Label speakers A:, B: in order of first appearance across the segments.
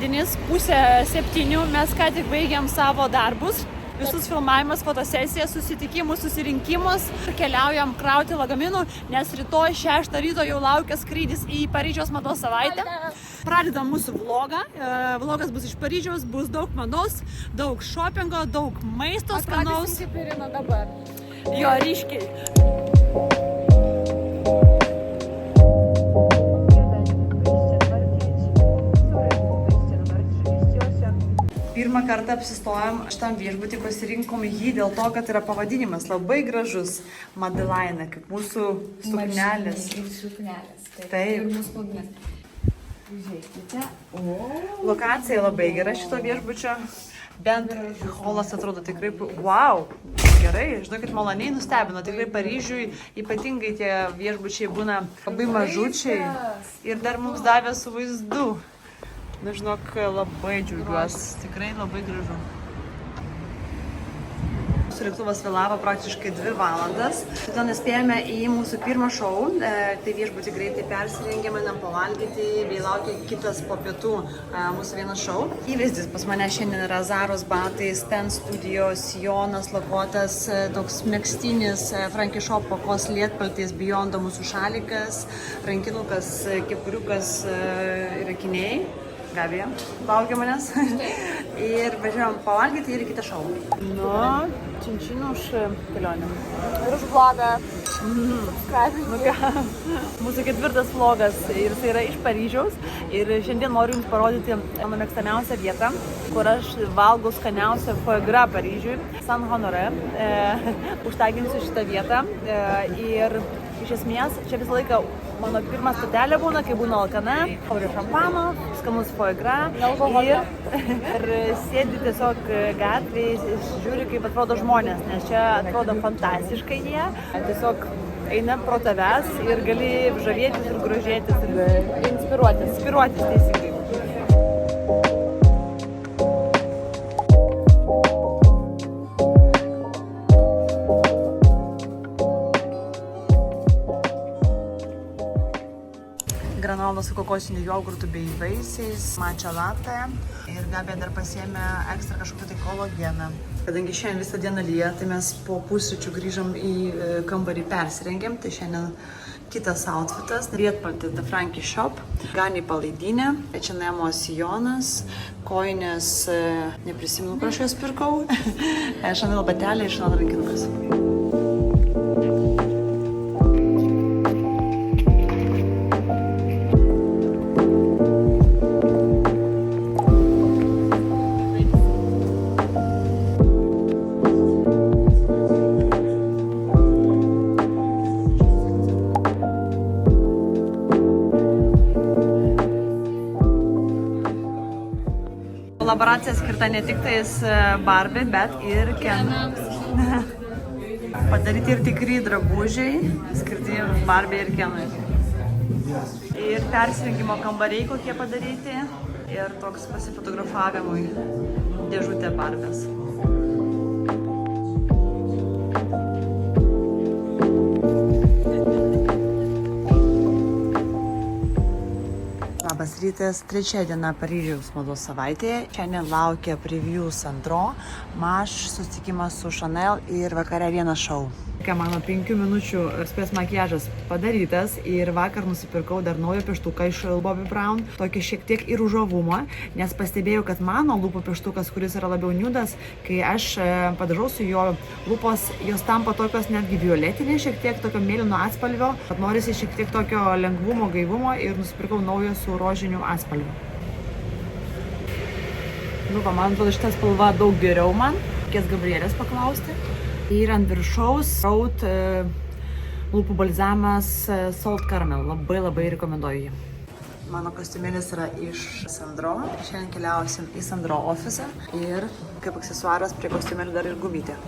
A: Ketvirtadienis, 6:30, mes ką tik baigėm savo darbus. Visus filmavimas, fotosesijas, susitikimus, susirinkimus. Keliaujam krauti lagaminų, nes rytoj 6 ryto jau laukia skrydis į Paryžiaus mados savaitę. Pradedam mūsų vlogą. Vlogas bus iš Paryžiaus, bus daug mados, daug šopingo, daug maisto skanaus.
B: Atradysim Kipiriną dabar.
A: Jo, ryškiai. Pirmą kartą apsistojom šitam viešbutį, pasirinkom jį dėl to, kad yra pavadinimas labai gražus. Madeleine, kaip mūsų suknelės.
B: Suknelės.
A: Taip.
B: Ir mūsų suknelės. Žiūrėkite.
A: Lokacija labai gera šito viešbučio. Bent holas atrodo tikrai, wow, gerai, žinokit, maloniai nustebino, tikrai Paryžiui ypatingai tie viešbučiai būna labai mažučiai ir dar mums davė su vaizdu. Na, žinok, labai džiaugiuosi, tikrai labai gražu. Mūsų lėktuvas vėlavo praktiškai 2 valandas. Todėl nespėjome į mūsų pirmą šou. Tai viešbutį greitai persirengėme, nam pavalgyti, bei laukia kitas po pietų mūsų vienas šou. Įvaizdis pas mane šiandien yra Zaros batai, Sten Studio, sijonas lakuotas, toks megztinis Frankie Shop pakos lietpaltis, Beyond mūsų šalikas, rankinukas, kepuriukas ir akiniai. Gabija, laukia manęs. Ir važiavam pavalgyti ir į kitą šou. Nu, činčinų už kelionę.
B: Ir už vlogą.
A: Nu ką, mūsų 4. vlogas ir jis yra iš Paryžiaus. Ir šiandien noriu jums parodyti mano mėgstamiausią vietą, kur aš valgau skaniausią foie gras Paryžiui, San Honore. Užtaginsiu šitą vietą. Ir iš esmės, čia visą laiką mano pirma stotelė būna, kai būna alkana, taurė šampano, skanus foie gras ir sėdi tiesiog gatvėje, žiūri, kaip atrodo žmonės, nes čia atrodo fantastiškai jie, tiesiog eina pro tavęs ir gali žavėtis ir grožėtis ir inspiruotis teisingai. Granola su kokosiniu jogurtu bei vaisiais, matcha latte ir Gabija dar pasiėmė ekstra kažkokį tai kolageną. Kadangi šiandien visą dieną lyja, tai mes po pusryčių grįžom į kambarį persirengėm, tai šiandien kitas outfitas, lietpaltis The Frankie Shop, Gani palaidinė, H&M sijonas, kojinės, neprisimenu, kur aš jas pirkau, Chanel batelė ir Chanel rankinukas. Kolaboracija skirta ne tik tais Barbie, bet ir Ken. Padaryti ir tikri drabužiai, skirti Barbie ir Kenui. Ir persirengimo kambariai kokie padaryti. Ir toks pasifotografavimui dėžutė Barbės. Labas rytas, 3 diena Paryžiaus mados savaitėje. Šiandien laukia preview Sandro, Maš, susitikimas su Chanel ir vakare vienas šou. Mano 5 minučių spės makiažas padarytas ir vakar nusipirkau dar naują pieštuką iš Bobbi Brown, tokį šiek tiek ir užuovumo, nes pastebėjau, kad mano lūpų pieštukas, kuris yra labiau niudas, kai aš padažau su jo lūpos, jos tampa tokios netgi violetinės, šiek tiek tokio mėlyno atspalvio, kad norisi šiek tiek tokio lengvumo, gaivumo ir nusipirkau naują su rožiniu atspalviu. Nu, man atrodo, šitą spalvą daug geriau man, reikės Gabrielės paklausti. Ir ant viršaus Raut lūpų balzamas Salt Caramel. Labai rekomenduoju jį. Mano kostiumėlis yra iš Sandro. Šiandien keliausim į Sandro ofisą ir kaip aksesuaras prie kostiumėlio dar ir gumytė.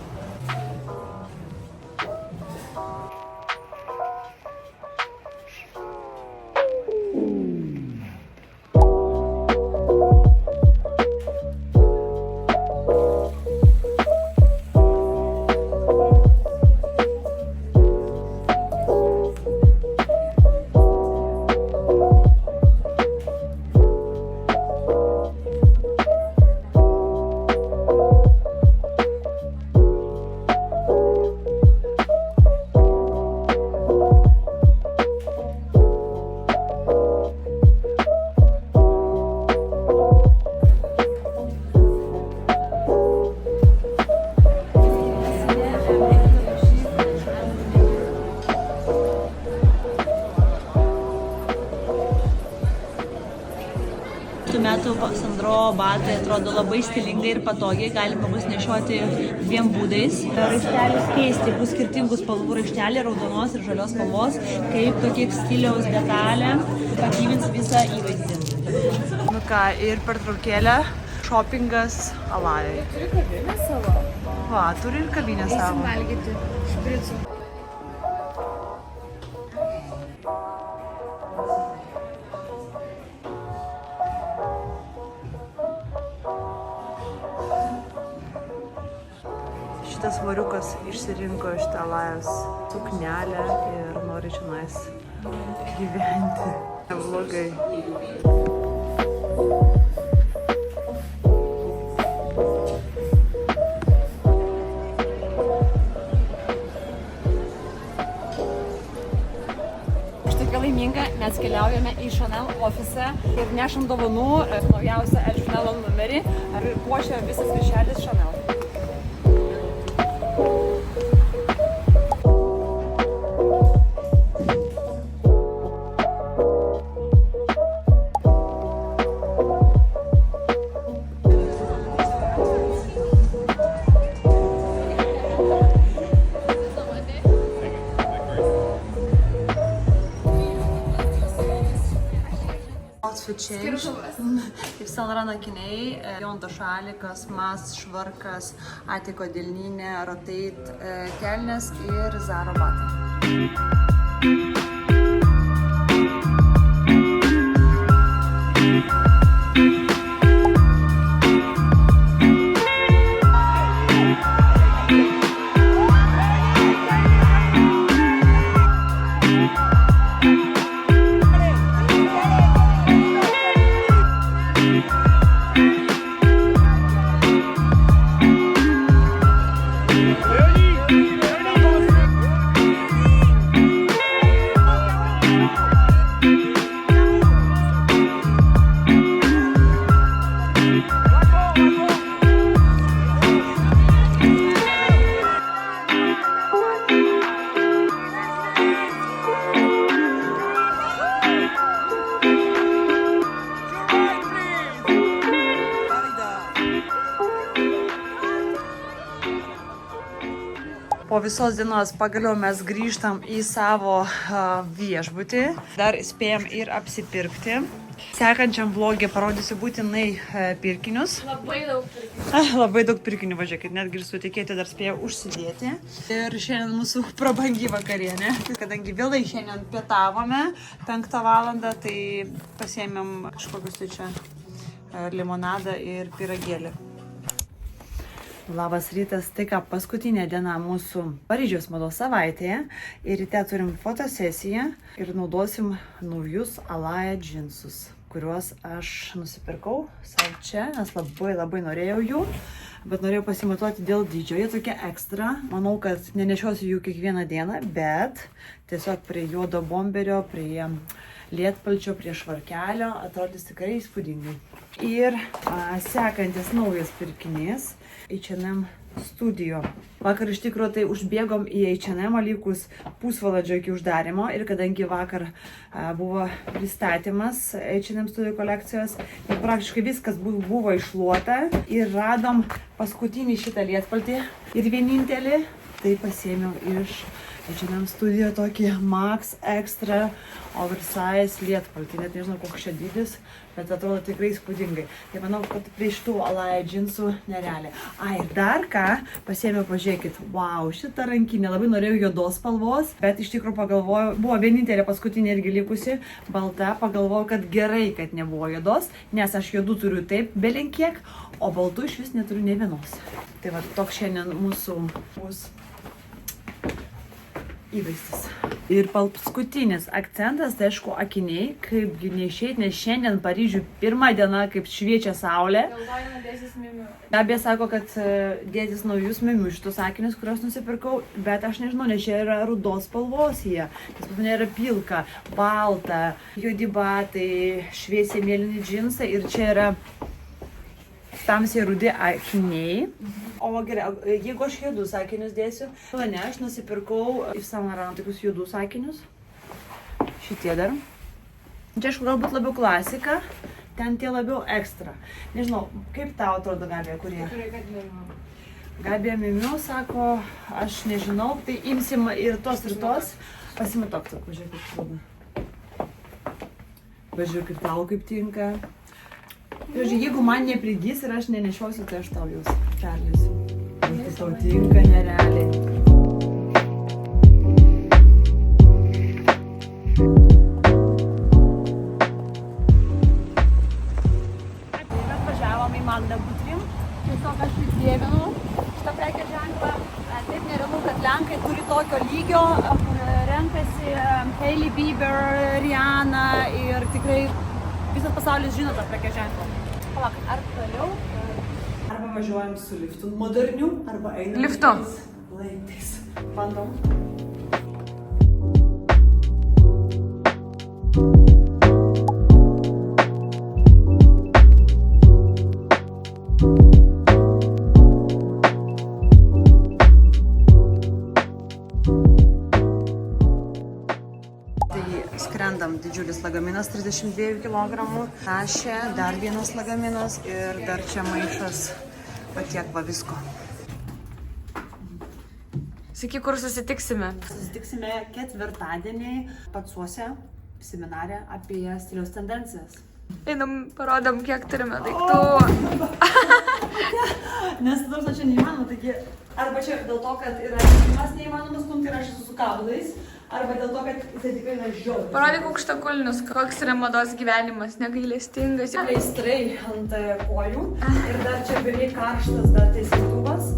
A: metų Sandro batai atrodo labai stilingai ir patogiai, galima bus nešioti dviem būdais. Raištelius keisti, bus skirtingų spalvų raišteliai, raudonos ir žalios spalvos, kaip tokia stiliaus detalė pagyvins visą įvaizdį. Nu ką, ir pertraukėlė, shoppingas Alajai.
B: Turi kavinę savo.
A: Va, turi ir kavinę savo.
B: Valgyti špricų.
A: Šitas variukas išsirinko šitą Alajos suknelę ir nori čionais gyventi. Neblogai. Mes keliaujame į Chanel ofisą ir nešam dovanų naujausią El Chanel numerį ir puošia visas viršelis Chanel. Kaip Saint Laurent akiniai, Jonto šalikas, Mas švarkas, Atiko delninė, Rotate kelnes ir Zara batai. Po visos dienos pagaliau mes grįžtam į savo viešbutį. Dar spėjom ir apsipirkti. Sekančiam vlogė parodysiu būtinai pirkinius.
B: Labai daug pirkinių.
A: Labai daug pirkinių, važiuokit, netgi ir sutikėti dar spėjau užsidėti. Ir šiandien mūsų prabangi vakarienė. Kadangi vėlai šiandien pietavome 5 valandą, tai pasiėmėm kažkokius tai čia limonadą ir pyragėlį. Labas rytas, tai ką, paskutinė diena mūsų Paryžiaus mados savaitėje ir ryte turim fotosesiją ir naudosim naujus Alaja džinsus, kuriuos aš nusipirkau savo čia, nes labai norėjau jų, bet norėjau pasimatuoti dėl dydžio, jie tokie ekstra, manau, kad nenešiosiu jų kiekvieną dieną, bet tiesiog prie juodo bomberio, prie lietpalčio, prie švarkelio atrodys tikrai įspūdingai. Ir sekantis naujas pirkinys H&M Studio. Vakar iš tikrųjų tai užbėgom į H&M likus pusvalandžio iki uždarimo ir kadangi vakar buvo pristatymas H&M Studio kolekcijos ir praktiškai viskas buvo iššluota ir radom paskutinį šitą lietpaltį ir vienintelį, tai pasiėmiau iš H&M Studio tokį Max Extra Oversize lietpaltį, net nežinau koks čia dydis, bet atrodo tikrai įspūdingai. Tai manau, kad prie šitų Alaja džinsų nerealiai. Ir dar ką, pasiėmiau, pažiūrėkit, wow, šitą rankinę, labai norėjau juodos spalvos, bet iš tikrųjų pagalvojau, buvo vienintelė paskutinė irgi likusi, balta, pagalvojau, kad gerai, kad nebuvo juodos, nes aš juodų turiu taip belenkiek, o baltų iš vis neturiu nei vienos. Tai va, toks šiandien mūsų bus įvaizdis. Ir paskutinis akcentas, tai aišku, akiniai, kaipgi neišeit, nes šiandien Paryžiui pirmą dieną, kaip šviečia saulė.
B: Galvojame dėsis mimių.
A: Gabija sako, kad dėtis naujus mimių šitus akinius, kuriuos nusipirkau, bet aš nežinau, nes čia yra rudos spalvos jie. Nes pas mane yra pilka, balta, juodi batai, šviesiai mėlyni džinsai ir čia yra tamsiai rudi akiniai. O gerai, jeigu aš juodus akinius dėsiu, ne, aš nusipirkau iš Saint Laurent tokius juodus akinius. Šitie dar. Čia aišku galbūt labiau klasika, ten tie labiau ekstra. Nežinau, kaip tau atrodo Gabija, kurie?
B: Tikrai, kad Mimiu.
A: Gabija Mimiu sako, aš nežinau, tai imsim ir tos. Pasimatok, sako, žiūrėk, kaip atrodo. Pažiūrėk, kaip tau kaip tinka. Žiūrėk, jeigu man neprigys ir aš nenešiosiu, tai aš tau jūs perlėsiu. Tai tau tinka nerealiai. Mes važiavom į Magdą Butrim. Tiesiog aš įdėvinau šitą prekės ženklą. Taip nerealu, kad Lenkai turi tokio lygio, kur renkasi Hailey Bieber, Rihanna ir tikrai visas pasaulis žino tą prekės ženklą. Palauk, ar toliau? Arba važiuojam su liftu moderniu, arba einam
C: Liftu.
A: laiptais. Bandom. Skrendam, didžiulis lagaminas 32 kg, tašė, dar vienas lagaminas ir dar čia maišas, va tiek va visko.
C: Sakyk, kur susitiksime?
A: Susitiksime ketvirtadienį Pacuose seminare apie stiliaus tendencijas.
C: Einam, parodom, kiek turime daiktų.
A: Nes nors čia neįmanoma, taigi arba čia dėl to, kad yra įmanimas neįmanomas stumti ir aš esu su kablais, arba dėl to, kad jisai tikrai yra žiauriai.
C: Parodyk aukštakulnius, koks yra mados gyvenimas, negailestingas.
A: Pleistrai ant kojų ir dar čia beveik karštas dar teisytuvas.